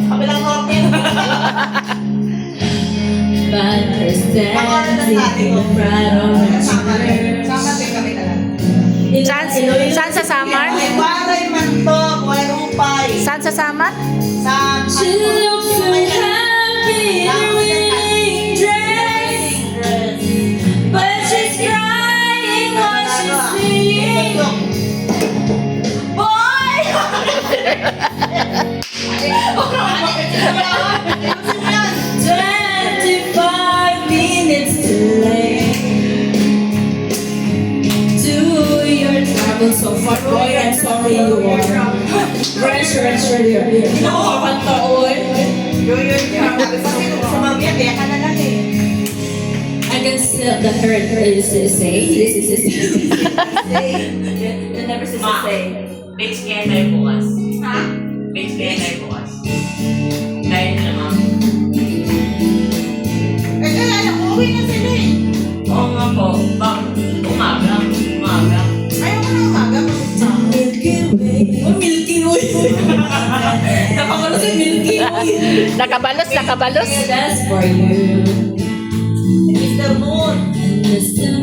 Kabilang hotel. But her standing in front of her Sama din kami talaga. Saan sa Samar? May baray man to, may upay. Saan sa Samar? Sa She looks so happy in her wedding dress, but she's crying when she's singing. Boy! 25 minutes delayed to your travel so far. Boy, I'm sorry you are. Rest here. Nakakanta, oy. Sa mamaya, kaya ka na lang eh. I can still the hurt is to say. The never says to say. Bitch kaya tayo bukas. Ha? Bitch kaya tayo bukas. Dahil na ma'am. Eh, kaya lang, uwi na sila eh. Oo nga po. Umaga. Ayaw ko na umaga. Oh, Milky Way. Napakalo si Milky Way. Nakabalos. That's for you. Mr. Moon. Mr.